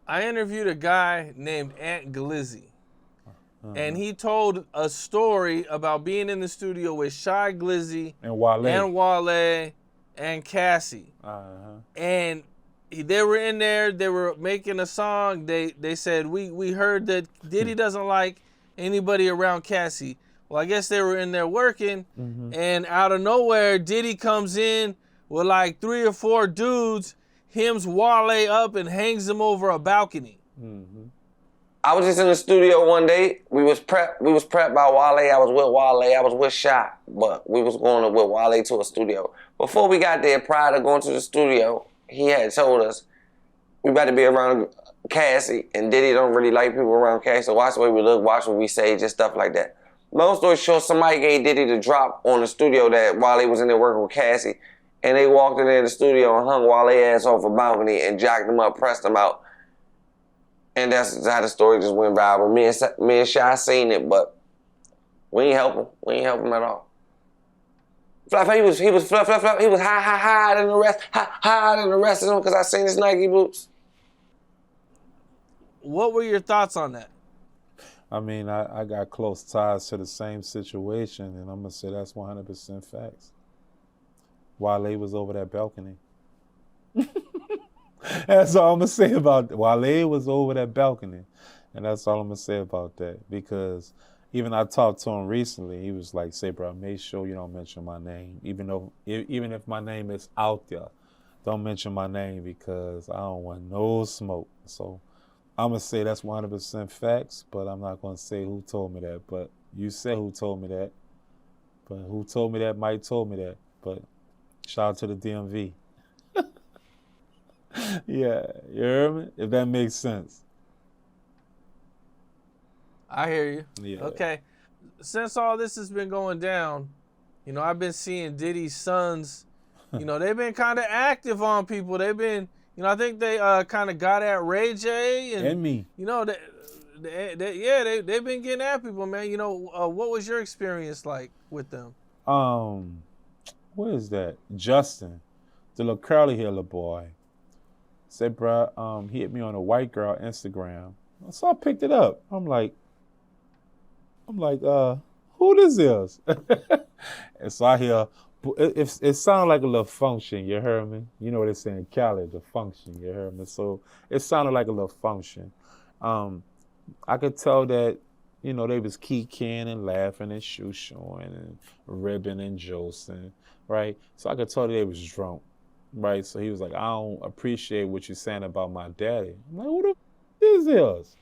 I interviewed a guy named Ant Glizzy. And he told a story about being in the studio with Shy Glizzy And Wale and Cassie. And they were in there, they were making a song. They said, we heard that Diddy doesn't like anybody around Cassie. Well, I guess they were in there working, and out of nowhere, Diddy comes in with like 3 or 4 dudes, hems Wale up and hangs him over a balcony. I was just in the studio one day. We was prepped by Wale. I was with Wale. I was with Shot, but we was going with Wale to a studio. Before we got there, prior to going to the studio, he had told us we better be around Cassie, and Diddy don't really like people around Cassie. So watch the way we look, watch what we say, just stuff like that. Long story short, somebody gave Diddy the drop on the studio that Wale was in there working with Cassie, and they walked in there in the studio and hung Wale ass off a balcony and jacked him up, pressed him out. And that's how the story just went viral. Me and Shy seen it, but we ain't help him. We ain't help him at all. He was fluff. He was high than the rest, higher than the rest of them because I seen his Nike boots. What were your thoughts on that? I mean, I got close ties to the same situation, and I'm gonna say that's 100% facts. Wale was over that balcony. That's all I'm gonna say about it. Wale was over that balcony, and that's all I'm gonna say about that. Because even I talked to him recently, he was like, "Say, bro, make sure you don't mention my name, even if my name is out there, don't mention my name because I don't want no smoke." So I'm gonna say that's 100% facts, but I'm not gonna say who told me that. But you said who told me that. But who told me that? Mike told me that. But shout out to the DMV. Yeah, you heard me? If that makes sense. I hear you. Yeah. Okay. Since all this has been going down, I've been seeing Diddy's sons, they've been kind of active on people. They've been, I think they kind of got at Ray J And me. They've been getting at people, man. What was your experience like with them? What is that? Justin, the little curly hair little boy. Said, bro, he hit me on a white girl Instagram. So I picked it up. I'm like, who this is? And so I hear, it sounded like a little function, you heard me? You know what they say in Cali, the function, you heard me? So it sounded like a little function. I could tell that, they was keying and laughing and shoe showing and ribbing and josing, right? So I could tell that they was drunk. Right, so he was like, I don't appreciate what you're saying about my daddy. I'm like, who the f is?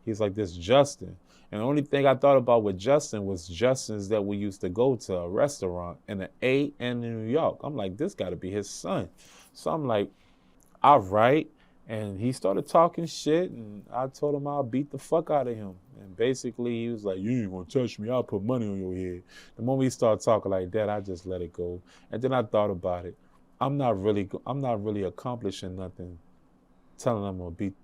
He's like, this Justin. And the only thing I thought about with Justin was Justin's that we used to go to a restaurant in the A and in New York. I'm like, this got to be his son. So I'm like, all right. And he started talking shit, and I told him I'll beat the fuck out of him. And basically, he was like, you ain't gonna touch me. I'll put money on your head. The moment he started talking like that, I just let it go. And then I thought about it. I'm not really accomplishing nothing telling him I'm gonna beat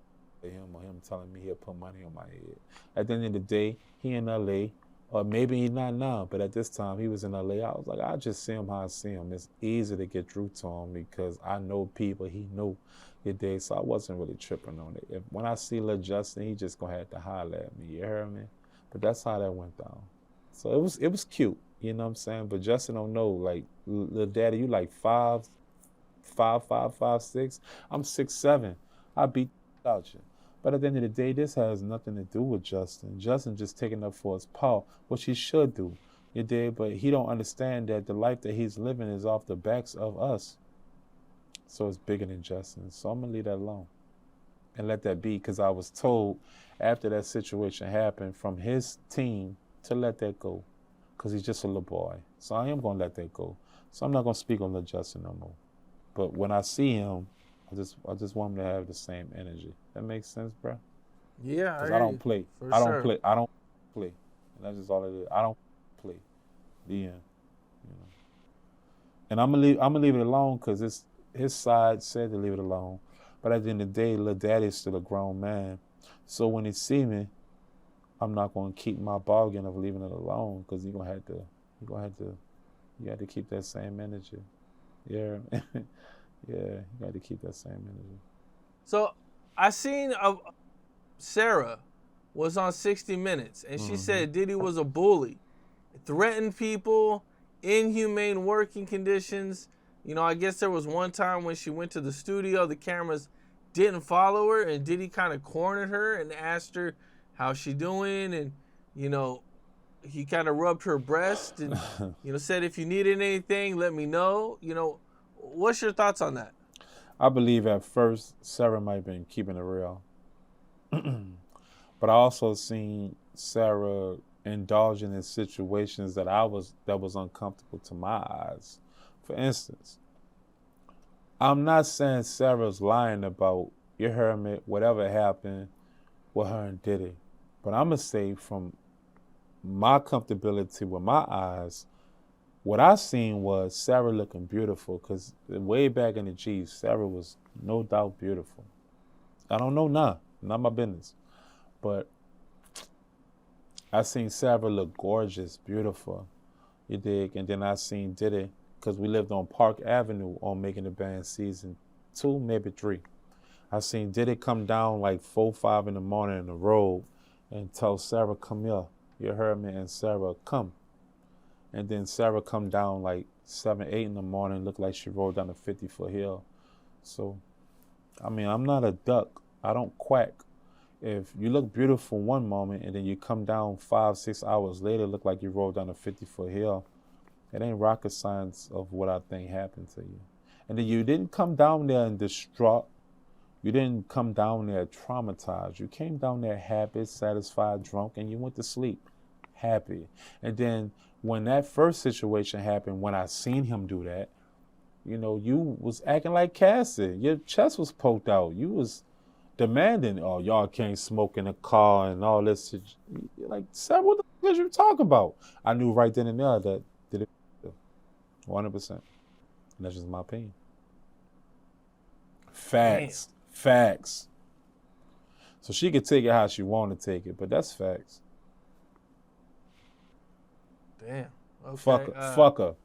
him or him telling me he'll put money on my head. At the end of the day, he in LA, or maybe he's not now, but at this time he was in LA. I was like, I just see him how I see him. It's easy to get through to him because I know people, he know your day, so I wasn't really tripping on it. When I see Lil Justin, he just gonna have to holler at me, you heard me? But that's how that went down. So it was cute, you know what I'm saying? But Justin don't know, like, Lil Daddy, you like 5'5", 5'6". I'm 6'7". I beat out you. But at the end of the day, this has nothing to do with Justin. Justin just taking up for his paw, which he should do. You did, but he don't understand that the life that he's living is off the backs of us. So it's bigger than Justin. So I'm gonna leave that alone and let that be, because I was told after that situation happened from his team to let that go, because he's just a little boy. So I am gonna let that go. So I'm not gonna speak on Lil Justin no more. But when I see him, I just want him to have the same energy. That makes sense, bro? Yeah, because I don't play. I don't play. I don't play. And that's just all it is. I don't play. The end. And I'm gonna leave it alone because his side said to leave it alone. But at the end of the day, Lil Daddy's still a grown man. So when he see me, I'm not gonna keep my bargain of leaving it alone, because you have to keep that same energy. Yeah. Yeah, you got to keep that same energy. So I seen Sarah was on 60 Minutes, and she said Diddy was a bully, threatened people, inhumane working conditions. You know, I guess there was one time when she went to the studio, the cameras didn't follow her, and Diddy kind of cornered her and asked her how she doing, and you know, he kind of rubbed her breast and you know said if you needed anything, let me know. You know, what's your thoughts on that? I believe at first Sarah might have been keeping it real. But I also seen Sarah indulging in situations that was uncomfortable to my eyes. For instance, I'm not saying Sarah's lying about, you heard me, whatever happened with her and Diddy. But I'm going to say from my comfortability with my eyes, what I seen was Sarah looking beautiful, because way back in the G's, Sarah was no doubt beautiful. I don't know now, not my business. But I seen Sarah look gorgeous, beautiful, you dig? And then I seen Diddy, because we lived on Park Avenue on Making the Band season 2, maybe 3. I seen Diddy come down like 4, 5 in the morning in the road and tell Sarah, come here. You heard me? And Sarah, come. And then Sarah come down like 7, 8 in the morning, looked like she rolled down a 50-foot hill. So, I mean, I'm not a duck. I don't quack. If you look beautiful one moment and then you come down 5, 6 hours later, look like you rolled down a 50-foot hill, it ain't rocket science of what I think happened to you. And then you didn't come down there and distraught. You didn't come down there traumatized. You came down there happy, satisfied, drunk, and you went to sleep happy. And then when that first situation happened, when I seen him do that, you know, you was acting like Cassie. Your chest was poked out. You was demanding, oh, y'all can't smoke in the car and all this. You're like, Sam, what the fuck is you talking about? I knew right then and there that did it 100%. And that's just my opinion. Facts. Damn. Facts. So she could take it how she want to take it, but that's facts. Damn. Okay. Fuck her.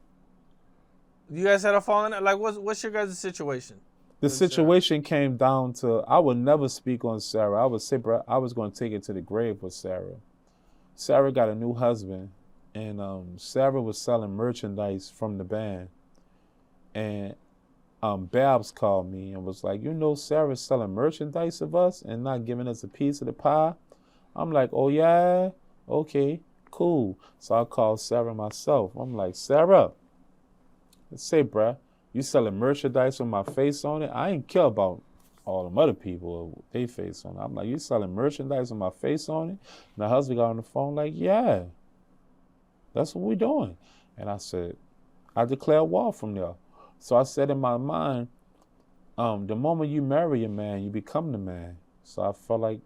You guys had a falling out? Like, what's your guys' situation? The situation came down to, I would never speak on Sarah. I would say, bro, I was going to take it to the grave with Sarah. Sarah got a new husband, and Sarah was selling merchandise from the band. And Babs called me and was like, you know, Sarah's selling merchandise of us and not giving us a piece of the pie. I'm like, oh, yeah? Okay, cool. So I called Sarah myself. I'm like, Sarah, let's say, bruh, you selling merchandise with my face on it? I ain't care about all them other people with their face on it. I'm like, you selling merchandise with my face on it? And the husband got on the phone like, yeah, that's what we doing. And I said, I declare war from there. So I said in my mind, the moment you marry a man, you become the man. So I felt like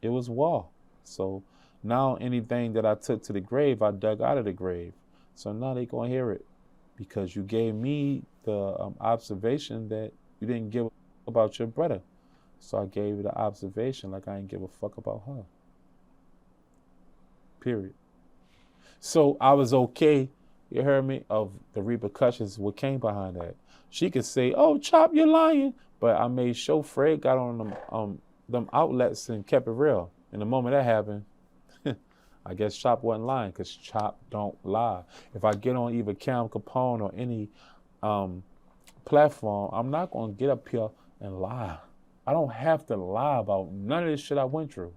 it was war. So now anything that I took to the grave, I dug out of the grave. So now they gonna hear it, because you gave me the observation that you didn't give a fuck about your brother. So I gave you the observation like I didn't give a fuck about her. Period. So I was okay, you heard me, of the repercussions, what came behind that. She could say, oh, Chop, you're lying. But I made sure Fred got on them outlets and kept it real. And the moment that happened, I guess Chop wasn't lying, because Chop don't lie. If I get on either Capone or any platform, I'm not going to get up here and lie. I don't have to lie about none of this shit I went through.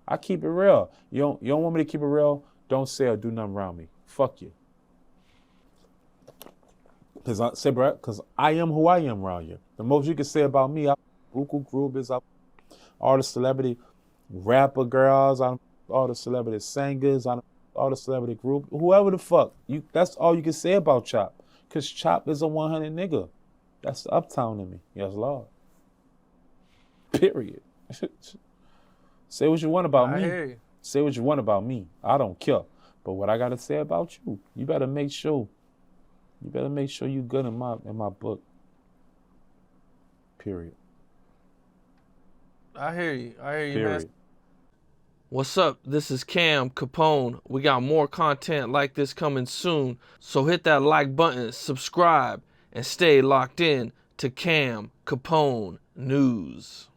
I keep it real. You don't want me to keep it real? Don't say or do nothing around me. Fuck you. Because I am who I am around you. The most you can say about me, Buku Groovers, all the celebrity rapper girls, all the celebrity singers, all the celebrity group, whoever the fuck. That's all you can say about Chop. Because Chop is a 100 nigga. That's the uptown in me. Yes, Lord. Period. Say what you want about me. Hear you. Say what you want about me. I don't care. But what I got to say about you, you better make sure you good in my book. Period. I hear you, Period. man. What's up? This is Cam Capone. We got more content like this coming soon. So hit that like button, subscribe, and stay locked in to Cam Capone News.